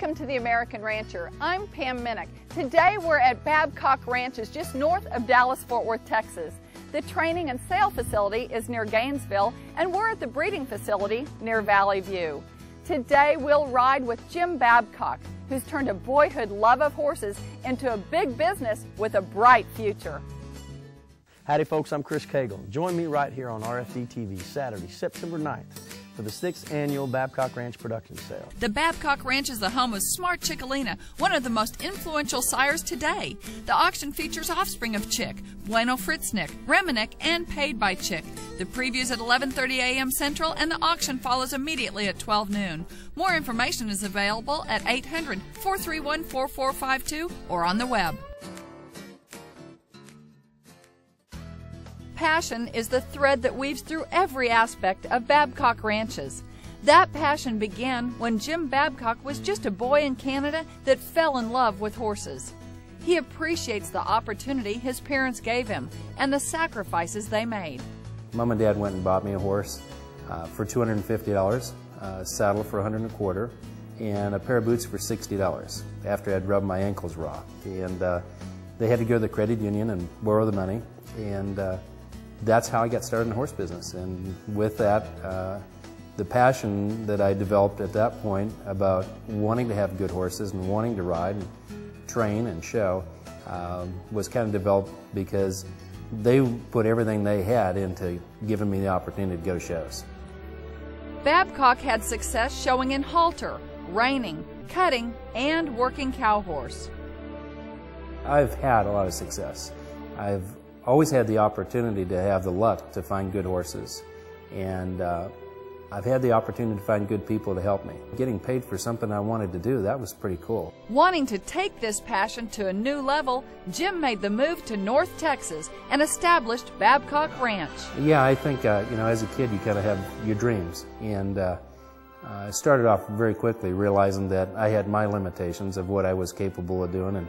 Welcome to the American Rancher. I'm Pam Minnick. Today we're at Babcock Ranches just north of Dallas-Fort Worth, Texas. The training and sale facility is near Gainesville, and we're at the breeding facility near Valley View. Today we'll ride with Jim Babcock, who's turned a boyhood love of horses into a big business with a bright future. Howdy folks, I'm Chris Cagle. Join me right here on RFD TV Saturday, September 9th for the 6th annual Babcock Ranch production sale. The Babcock Ranch is the home of Smart Chickalina, one of the most influential sires today. The auction features offspring of Chick, Bueno Fritznick, Reminick, and Paid by Chick. The preview's at 11:30 a.m. Central, and the auction follows immediately at 12 noon. More information is available at 800-431-4452 or on the web. Passion is the thread that weaves through every aspect of Babcock Ranches. That passion began when Jim Babcock was just a boy in Canada that fell in love with horses. He appreciates the opportunity his parents gave him and the sacrifices they made. Mom and Dad went and bought me a horse for $250, a saddle for $125, and a pair of boots for $60 after I'd rubbed my ankles raw. And they had to go to the credit union and borrow the money, and that's how I got started in the horse business. And with that, the passion that I developed at that point about wanting to have good horses and wanting to ride and train and show was kind of developed because they put everything they had into giving me the opportunity to go to shows. Babcock had success showing in halter, reining, cutting, and working cow horse. I've had a lot of success. I've always had the opportunity to have the luck to find good horses, and I've had the opportunity to find good people to help me. Getting paid for something I wanted to do, that was pretty cool. Wanting to take this passion to a new level, Jim made the move to North Texas and established Babcock Ranch. Yeah, I think, you know, as a kid you kind of have your dreams, and I started off very quickly realizing that I had my limitations of what I was capable of doing, and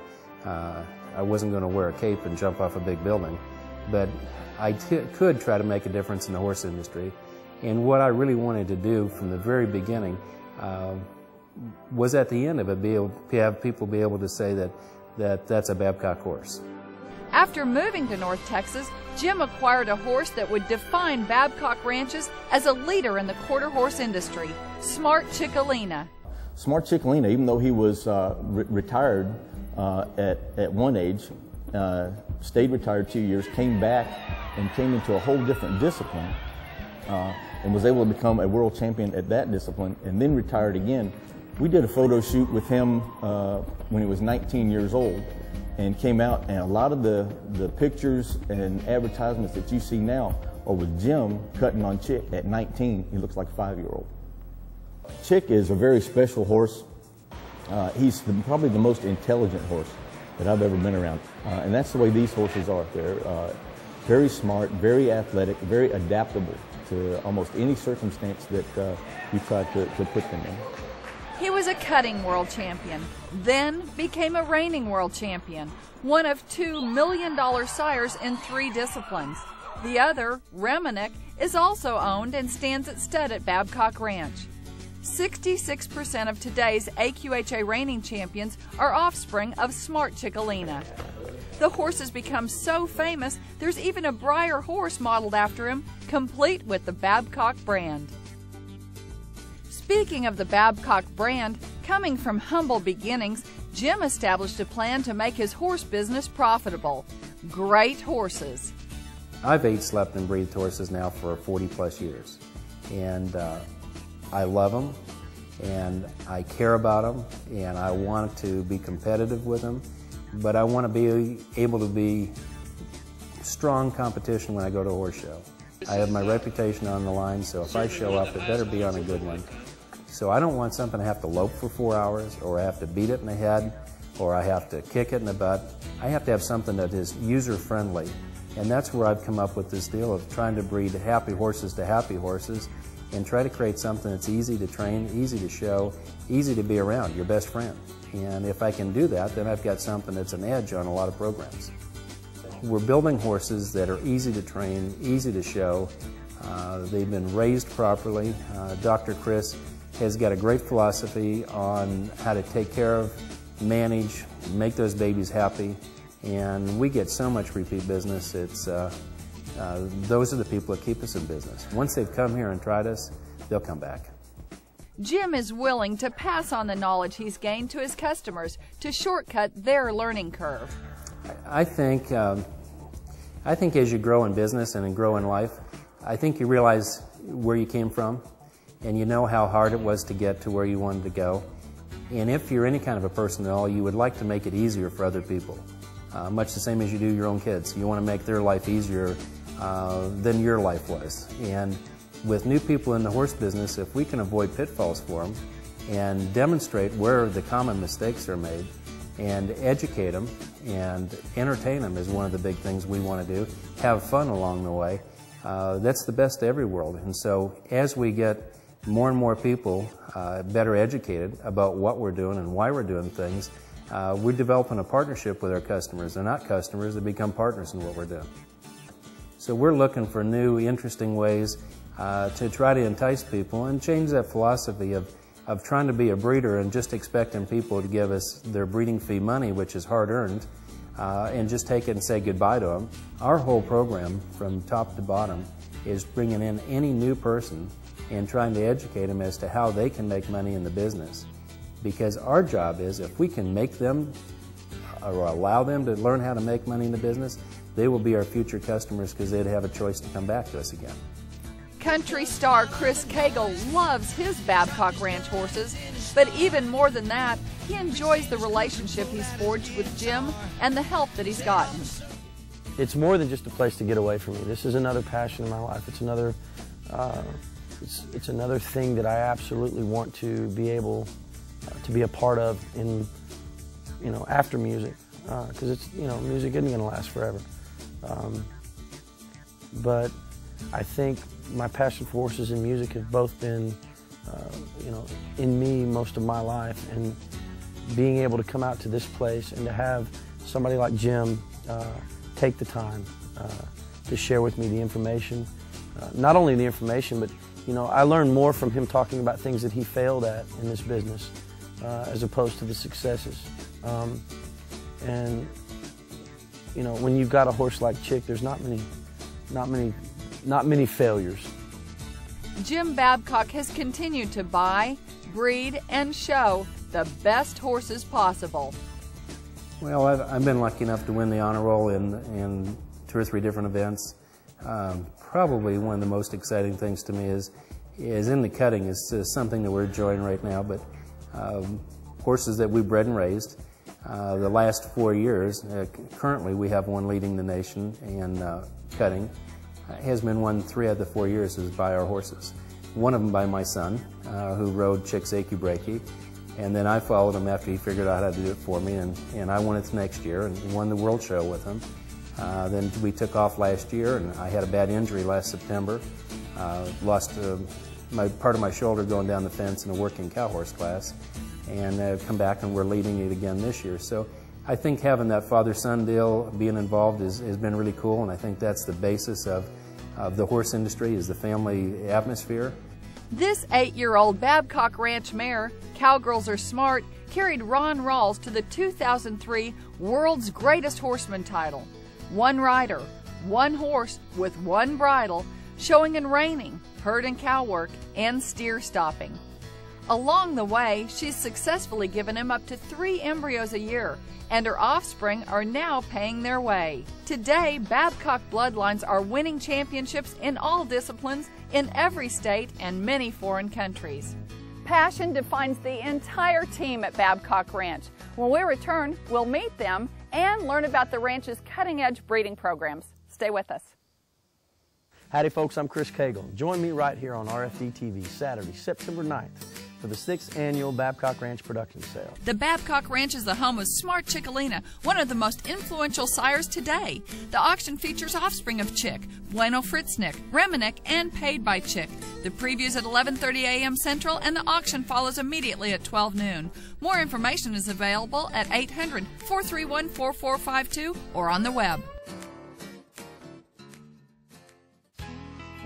I wasn't going to wear a cape and jump off a big building, but I could try to make a difference in the horse industry. And what I really wanted to do from the very beginning was at the end of it, have people be able to say that's a Babcock horse. After moving to North Texas, Jim acquired a horse that would define Babcock Ranches as a leader in the quarter horse industry, Smart Chickalina. Smart Chickalina, even though he was retired at one age, stayed retired 2 years, came back and came into a whole different discipline, and was able to become a world champion at that discipline, and then retired again. We did a photo shoot with him when he was 19 years old, and came out, and a lot of the pictures and advertisements that you see now are with Jim cutting on Chick at 19. He looks like a 5-year-old. Chick is a very special horse. He's probably the most intelligent horse that I've ever been around, and that's the way these horses are. They're very smart, very athletic, very adaptable to almost any circumstance that you try to put them in. He was a cutting world champion, then became a reining world champion, one of $2 million sires in 3 disciplines. The other, Reminick, is also owned and stands at stud at Babcock Ranch. 66% of today's AQHA reining champions are offspring of Smart Chickalina. The horse has become so famous, there's even a Breyer horse modeled after him, complete with the Babcock brand. Speaking of the Babcock brand, coming from humble beginnings, Jim established a plan to make his horse business profitable. Great horses. I've ate, slept, and breathed horses now for 40+ years, and I love them, and I care about them, and I want to be competitive with them, but I want to be able to be strong competition when I go to a horse show. I have my reputation on the line, so if I show up, it better be on a good one. So I don't want something I have to lope for 4 hours, or I have to beat it in the head, or I have to kick it in the butt. I have to have something that is user-friendly, and that's where I've come up with this deal of trying to breed happy horses to happy horses, and try to create something that's easy to train, easy to show, easy to be around, your best friend. And if I can do that, then I've got something that's an edge on a lot of programs. We're building horses that are easy to train, easy to show. They've been raised properly. Dr. Chris has got a great philosophy on how to take care of, manage, make those babies happy, and we get so much repeat business. Those are the people that keep us in business. Once they've come here and tried us, they'll come back. Jim is willing to pass on the knowledge he's gained to his customers to shortcut their learning curve. I think as you grow in business and grow in life, I think you realize where you came from, and you know how hard it was to get to where you wanted to go. And if you're any kind of a person at all, you would like to make it easier for other people, much the same as you do your own kids. You want to make their life easier than your life was. And with new people in the horse business, if we can avoid pitfalls for them and demonstrate where the common mistakes are made and educate them and entertain them is one of the big things we want to do, have fun along the way, that's the best of every world. And so as we get more and more people better educated about what we're doing and why we're doing things, we're developing a partnership with our customers. They're not customers, they become partners in what we're doing. So we're looking for new, interesting ways to try to entice people and change that philosophy of trying to be a breeder and just expecting people to give us their breeding fee money, which is hard-earned, and just take it and say goodbye to them. Our whole program, from top to bottom, is bringing in any new person and trying to educate them as to how they can make money in the business. Because our job is, if we can make them or allow them to learn how to make money in the business, they will be our future customers because they'd have a choice to come back to us again. Country star Chris Cagle loves his Babcock Ranch horses, but even more than that, he enjoys the relationship he's forged with Jim and the help that he's gotten. It's more than just a place to get away from me. This is another passion in my life. It's another, it's another thing that I absolutely want to be able to be a part of in, after music, because it's, music isn't going to last forever. But I think my passion for horses and music have both been, in me most of my life, and being able to come out to this place and to have somebody like Jim take the time to share with me the information. Not only the information, but I learned more from him talking about things that he failed at in this business as opposed to the successes. And when you've got a horse like Chick, there's not many failures. Jim Babcock has continued to buy, breed, and show the best horses possible. Well, I've been lucky enough to win the honor roll in 2 or 3 different events. Probably one of the most exciting things to me is in the cutting. It's something that we're enjoying right now, but horses that we bred and raised the last 4 years, currently we have one leading the nation in cutting. Has been won 3 out of the 4 years is by our horses. One of them by my son, who rode Chick's Achy Breaky, and then I followed him after he figured out how to do it for me, and I won it next year and won the World Show with him. Then we took off last year, and I had a bad injury last September. Lost part of my shoulder going down the fence in a working cow horse class, and come back and we're leading it again this year. So I think having that father-son deal, being involved, has been really cool, and I think that's the basis of the horse industry, is the family atmosphere. This 8-year-old Babcock Ranch mare, Cowgirls Are Smart, carried Ron Rawls to the 2003 World's Greatest Horseman title. 1 rider, 1 horse with 1 bridle, showing and reining, herd and cow work, and steer stopping. Along the way, she's successfully given him up to 3 embryos a year, and her offspring are now paying their way. Today, Babcock bloodlines are winning championships in all disciplines in every state and many foreign countries. Passion defines the entire team at Babcock Ranch. When we return, we'll meet them and learn about the ranch's cutting-edge breeding programs. Stay with us. Howdy folks, I'm Chris Cagle. Join me right here on RFD TV Saturday, September 9th for the 6th annual Babcock Ranch production sale. The Babcock Ranch is the home of Smart Chickalina, one of the most influential sires today. The auction features offspring of Chick, Bueno Fritznick, Remennick, and Paid by Chick. The preview's at 11:30 a.m. Central, and the auction follows immediately at 12 noon. More information is available at 800-431-4452 or on the web.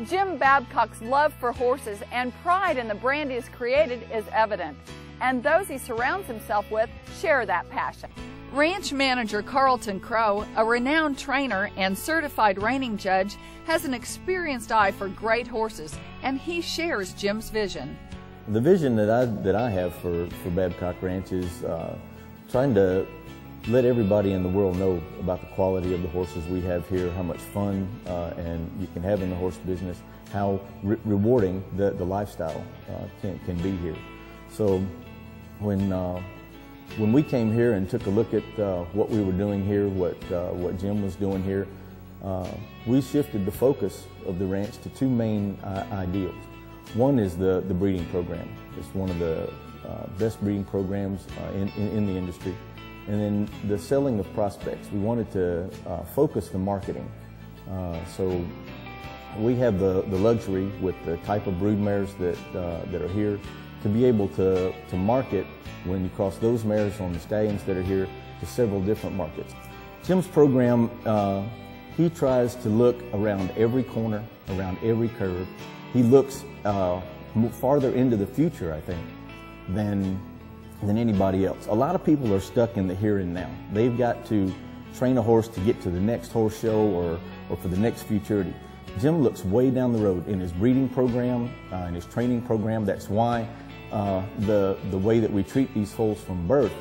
Jim Babcock's love for horses and pride in the brand he has created is evident, and those he surrounds himself with share that passion. Ranch manager Carlton Crow, a renowned trainer and certified reining judge, has an experienced eye for great horses, and he shares Jim's vision. The vision that I have for Babcock Ranch is trying to let everybody in the world know about the quality of the horses we have here, how much fun and you can have in the horse business, how rewarding the lifestyle can be here. So when we came here and took a look at what we were doing here, what Jim was doing here, we shifted the focus of the ranch to two main ideals. One is the breeding program. It's one of the best breeding programs in the industry. And then the selling of prospects. We wanted to focus the marketing. So we have the luxury with the type of brood mares that are here to be able to market when you cross those mares on the stallions that are here to several different markets. Jim's program, he tries to look around every corner, around every curve. He looks farther into the future, I think, than anybody else. A lot of people are stuck in the here and now. They've got to train a horse to get to the next horse show or for the next futurity. Jim looks way down the road in his breeding program, in his training program. That's why the way that we treat these foals from birth,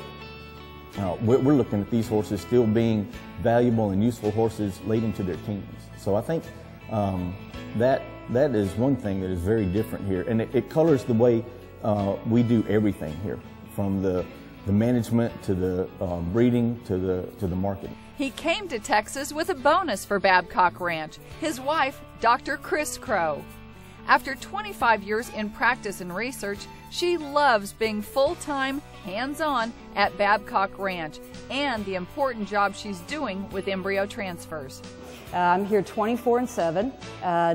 we're looking at these horses still being valuable and useful horses late into their teens. So I think that is one thing that is very different here, and it colors the way we do everything here, from the management to the breeding to the marketing. He came to Texas with a bonus for Babcock Ranch, his wife, Dr. Chris Crow. After 25 years in practice and research, she loves being full-time, hands-on at Babcock Ranch and the important job she's doing with embryo transfers. I'm here 24/7.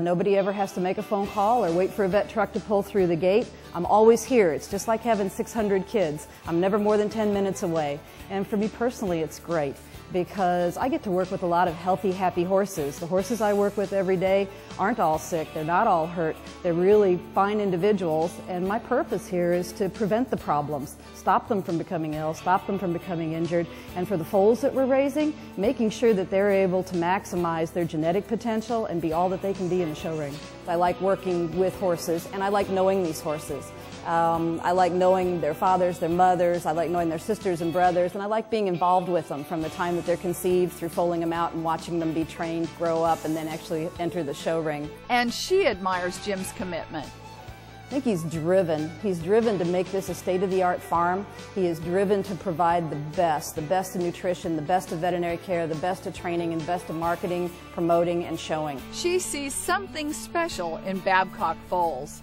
Nobody ever has to make a phone call or wait for a vet truck to pull through the gate. I'm always here. It's just like having 600 kids. I'm never more than 10 minutes away. And for me personally, it's great because I get to work with a lot of healthy, happy horses. The horses I work with every day aren't all sick. They're not all hurt. They're really fine individuals. And my purpose here is to prevent the problems, stop them from becoming ill, stop them from becoming injured. And for the foals that we're raising, making sure that they're able to maximize their genetic potential and be all that they can be in the show ring. I like working with horses, and I like knowing these horses. I like knowing their fathers, their mothers, I like knowing their sisters and brothers, and I like being involved with them from the time that they're conceived through foaling them out and watching them be trained, grow up, and then actually enter the show ring. And she admires Jim's commitment. I think he's driven. He's driven to make this a state-of-the-art farm. He is driven to provide the best in nutrition, the best of veterinary care, the best of training, and the best of marketing, promoting, and showing. She sees something special in Babcock foals.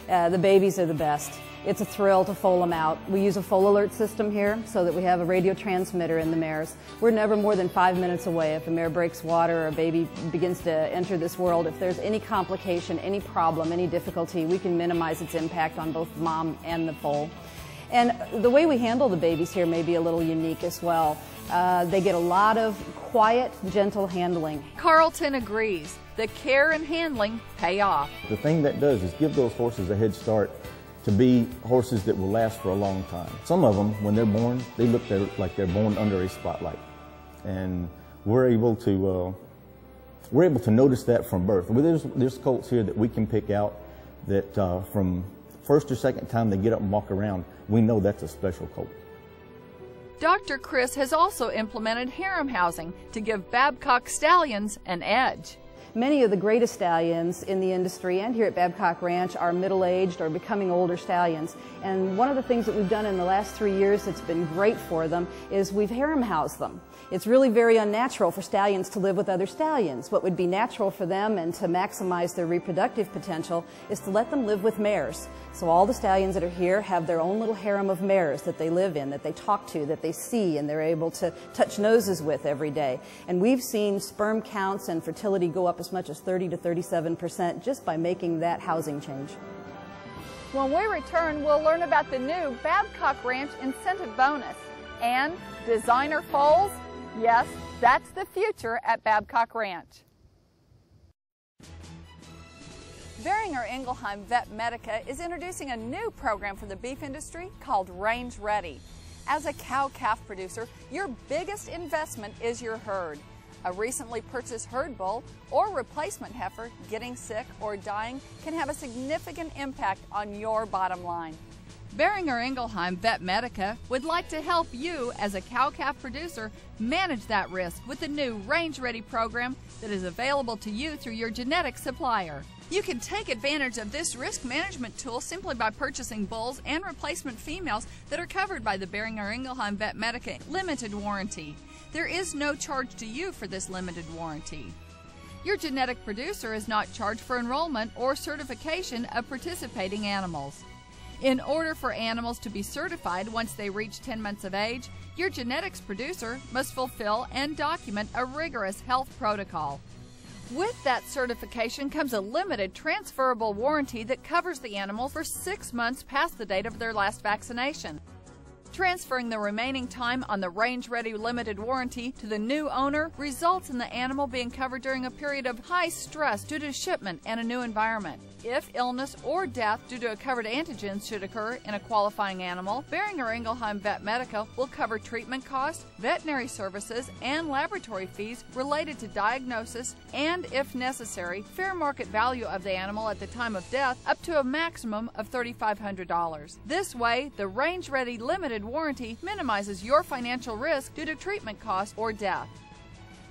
The babies are the best. It's a thrill to foal them out. We use a foal alert system here so that we have a radio transmitter in the mares. We're never more than 5 minutes away. If a mare breaks water or a baby begins to enter this world, if there's any complication, any problem, any difficulty, we can minimize its impact on both the mom and the foal. And the way we handle the babies here may be a little unique as well. They get a lot of quiet, gentle handling. Carlton agrees. The care and handling pay off. The thing that does is give those horses a head start to be horses that will last for a long time. Some of them, when they're born, they look like they're born under a spotlight. And we're able to notice that from birth. There's colts here that we can pick out that from first or second time they get up and walk around, we know that's a special colt. Dr. Chris has also implemented harem housing to give Babcock stallions an edge. Many of the greatest stallions in the industry and here at Babcock Ranch are middle-aged or becoming older stallions. And one of the things that we've done in the last 3 years that's been great for them is we've harem housed them. It's really very unnatural for stallions to live with other stallions. What would be natural for them and to maximize their reproductive potential is to let them live with mares. So all the stallions that are here have their own little harem of mares that they live in, that they talk to, that they see, and they're able to touch noses with every day. And we've seen sperm counts and fertility go up as much as 30 to 37% just by making that housing change. When we return, we'll learn about the new Babcock Ranch incentive bonus and designer foals. Yes, that's the future at Babcock Ranch. Beringer Ingelheim Vet Medica is introducing a new program for the beef industry called Range Ready. As a cow-calf producer, your biggest investment is your herd. A recently purchased herd bull or replacement heifer getting sick or dying can have a significant impact on your bottom line. Beringer Ingelheim Vet Medica would like to help you as a cow-calf producer manage that risk with the new Range Ready program that is available to you through your genetic supplier. You can take advantage of this risk management tool simply by purchasing bulls and replacement females that are covered by the Beringer Ingelheim Vet Medica limited warranty. There is no charge to you for this limited warranty. Your genetic producer is not charged for enrollment or certification of participating animals. In order for animals to be certified once they reach 10 months of age, your genetics producer must fulfill and document a rigorous health protocol. With that certification comes a limited transferable warranty that covers the animal for 6 months past the date of their last vaccination. Transferring the remaining time on the Range Ready limited warranty to the new owner results in the animal being covered during a period of high stress due to shipment and a new environment. If illness or death due to a covered antigen should occur in a qualifying animal, Beringer Ingelheim Vet Medica will cover treatment costs, veterinary services, and laboratory fees related to diagnosis and, if necessary, fair market value of the animal at the time of death up to a maximum of $3,500. This way, the Range Ready limited warranty minimizes your financial risk due to treatment costs or death.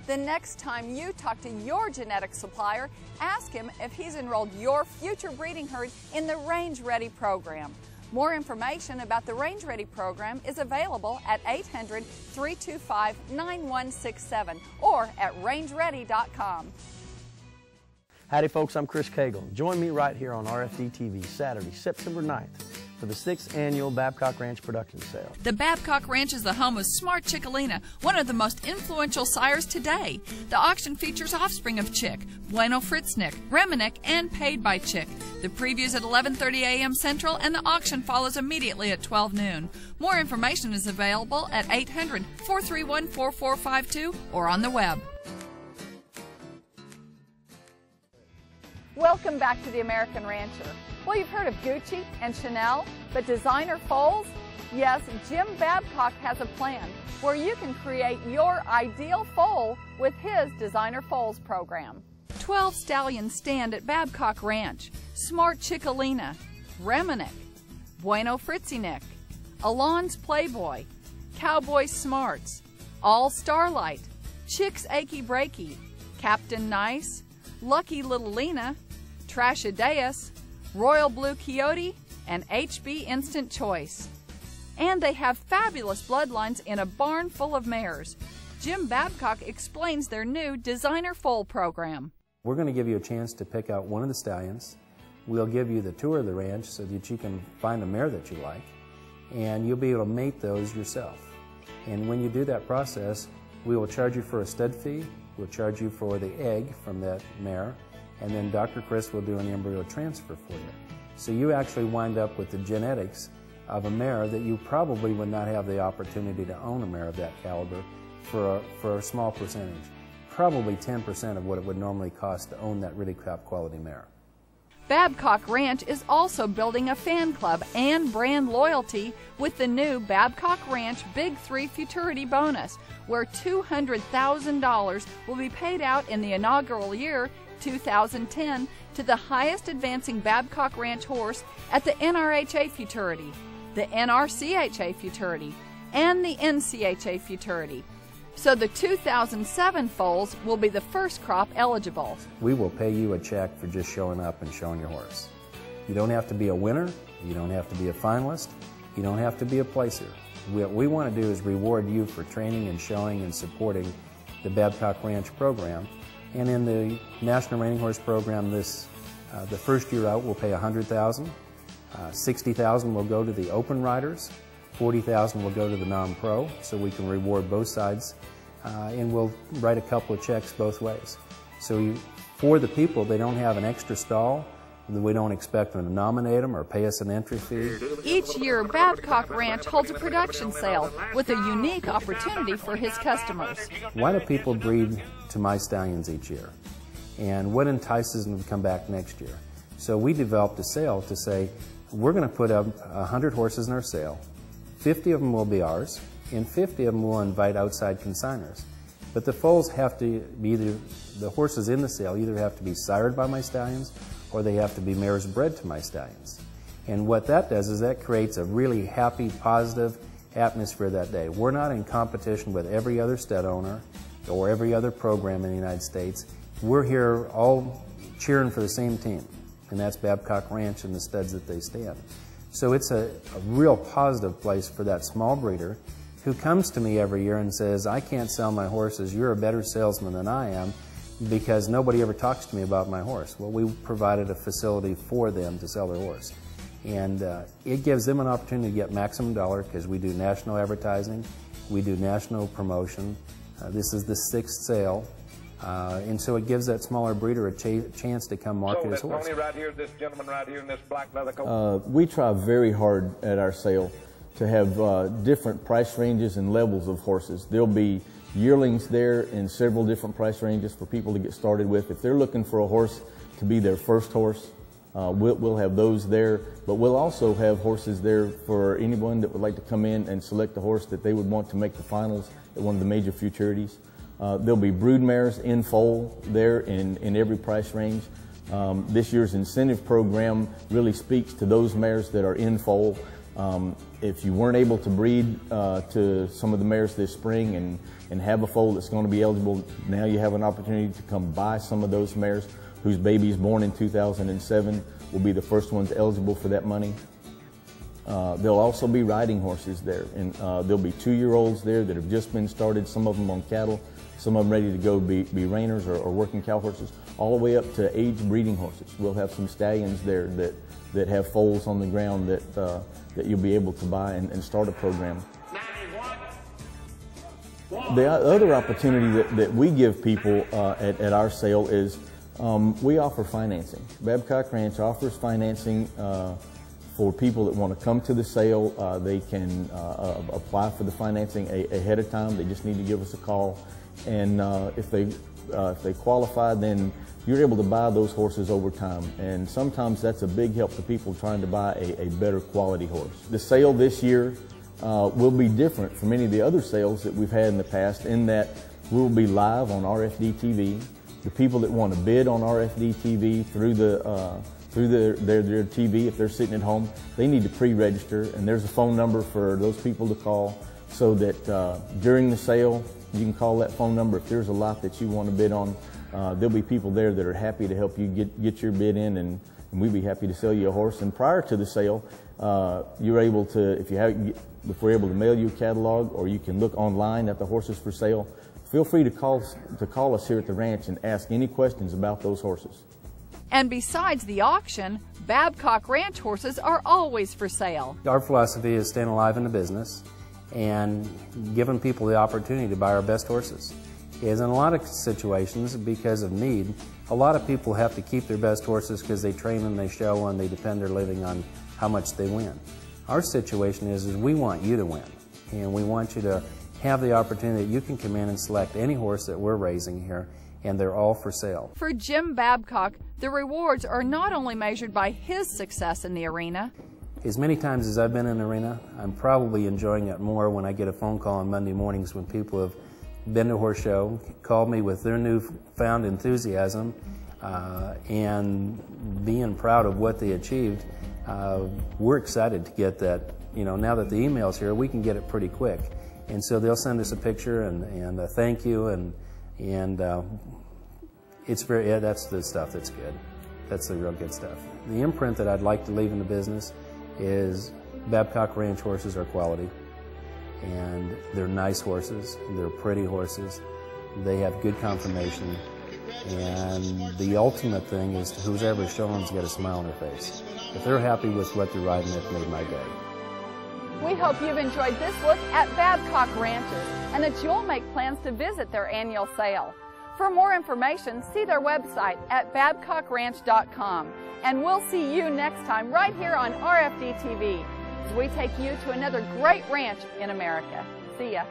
The next time you talk to your genetic supplier, ask him if he's enrolled your future breeding herd in the Range Ready program. More information about the Range Ready program is available at 800-325-9167 or at rangeready.com. Howdy folks, I'm Chris Cagle. Join me right here on RFD TV Saturday, September 9th for the 6th annual Babcock Ranch production sale. The Babcock Ranch is the home of Smart Chickalina, one of the most influential sires today. The auction features offspring of Chick, Bueno Fritznick, Remennick, and Paid by Chick. The preview's at 11:30 a.m. Central, and the auction follows immediately at 12 noon. More information is available at 800-431-4452 or on the web. Welcome back to the American Rancher. Well, you've heard of Gucci and Chanel, but designer foals? Yes, Jim Babcock has a plan where you can create your ideal foal with his Designer Foals program. 12 stallions stand at Babcock Ranch. Smart Chickalina, Remennick, Bueno Fritznick, Alon's Playboy, Cowboy Smarts, All Starlight, Chick's Achy Breaky, Captain Nice, Lucky Little Lena, Trashadeus, Royal Blue Coyote, and HB Instant Choice. And they have fabulous bloodlines in a barn full of mares. Jim Babcock explains their new Designer Foal program. We're going to give you a chance to pick out one of the stallions. We'll give you the tour of the ranch so that you can find a mare that you like, and you'll be able to mate those yourself. And when you do that process, we will charge you for a stud fee, we'll charge you for the egg from that mare, and then Dr. Chris will do an embryo transfer for you. So you actually wind up with the genetics of a mare that you probably would not have the opportunity to own a mare of that caliber for a small percentage. Probably 10% of what it would normally cost to own that really top quality mare. Babcock Ranch is also building a fan club and brand loyalty with the new Babcock Ranch Big 3 Futurity Bonus, where $200,000 will be paid out in the inaugural year 2010 to the highest advancing Babcock Ranch horse at the NRHA Futurity, the NRCHA Futurity, and the NCHA Futurity. So the 2007 foals will be the first crop eligible. We will pay you a check for just showing up and showing your horse. You don't have to be a winner, you don't have to be a finalist, you don't have to be a placer. What we want to do is reward you for training and showing and supporting the Babcock Ranch program. And in the National Reining Horse program, the first year out, we'll pay $100,000. $60,000 will go to the open riders. $40,000 will go to the non-pro, so we can reward both sides. And we'll write a couple of checks both ways. So for the people, they don't have an extra stall. We don't expect them to nominate them or pay us an entry fee. Each year, Babcock Ranch holds a production sale with a unique opportunity for his customers. Why do people breed to my stallions each year? And what entices them to come back next year? So we developed a sale to say, we're going to put up 100 horses in our sale. 50 of them will be ours, and 50 of them will invite outside consigners. But the foals have to be either, the horses in the sale either have to be sired by my stallions or they have to be mares bred to my stallions. And what that does is that creates a really happy, positive atmosphere that day. We're not in competition with every other stud owner or every other program in the United States. We're here all cheering for the same team, and that's Babcock Ranch and the studs that they stand. So it's a real positive place for that small breeder who comes to me every year and says, I can't sell my horses, you're a better salesman than I am, because nobody ever talks to me about my horse. Well, we provided a facility for them to sell their horse. And it gives them an opportunity to get maximum dollar because we do national advertising, we do national promotion. This is the 6th sale. And so it gives that smaller breeder a chance to come market his horse. Tony right here, this gentleman right here in this black leather coat. We try very hard at our sale to have different price ranges and levels of horses. There'll be yearlings there in several different price ranges for people to get started with. If they're looking for a horse to be their first horse, we'll have those there, but we'll also have horses there for anyone that would like to come in and select a horse that they would want to make the finals at one of the major futurities. There'll be brood mares in foal there in every price range. This year's incentive program really speaks to those mares that are in foal. If you weren't able to breed to some of the mares this spring and have a foal that's going to be eligible, now you have an opportunity to come buy some of those mares whose babies born in 2007 will be the first ones eligible for that money. There'll also be riding horses there, and there'll be 2-year-olds there that have just been started, some of them on cattle, some of them ready to go be reiners or working cow horses, all the way up to age breeding horses. We'll have some stallions there that have foals on the ground that you'll be able to buy and start a program. The other opportunity that we give people at our sale is we offer financing. Babcock Ranch offers financing for people that want to come to the sale. They can apply for the financing ahead of time. They just need to give us a call, and if they qualify, then you're able to buy those horses over time. And sometimes that's a big help to people trying to buy a better quality horse. The sale this year will be different from any of the other sales that we've had in the past, in that we will be live on RFD TV. The people that want to bid on RFD TV through their TV, if they're sitting at home, they need to pre-register, and there's a phone number for those people to call, so that during the sale you can call that phone number. If there's a lot that you want to bid on, there'll be people there that are happy to help you get your bid in, and we'd be happy to sell you a horse. And prior to the sale, you're able to, if we're able to mail you a catalog, or you can look online at the horses for sale, feel free to call us here at the ranch and ask any questions about those horses. And besides the auction, Babcock Ranch horses are always for sale. Our philosophy is staying alive in the business and giving people the opportunity to buy our best horses. Is in a lot of situations, because of need, a lot of people have to keep their best horses because they train them, they show, and they depend their living on how much they win. Our situation is we want you to win, and we want you to have the opportunity that you can come in and select any horse that we're raising here, and they're all for sale. For Jim Babcock, the rewards are not only measured by his success in the arena. As many times as I've been in the arena, I'm probably enjoying it more when I get a phone call on Monday mornings when people have been to a horse show, called me with their newfound enthusiasm, and being proud of what they achieved. We're excited to get that. Now that the email's here, we can get it pretty quick. And so they'll send us a picture and a thank you, and it's that's the stuff that's good. That's the real good stuff. The imprint that I'd like to leave in the business is Babcock Ranch horses are quality, and they're nice horses, they're pretty horses, they have good conformation, and the ultimate thing is who's ever shown them's got a smile on their face. If they're happy with what they're riding, they've made my day. We hope you've enjoyed this look at Babcock Ranches and that you'll make plans to visit their annual sale. For more information, see their website at babcockranch.com. And we'll see you next time right here on RFD TV as we take you to another great ranch in America. See ya.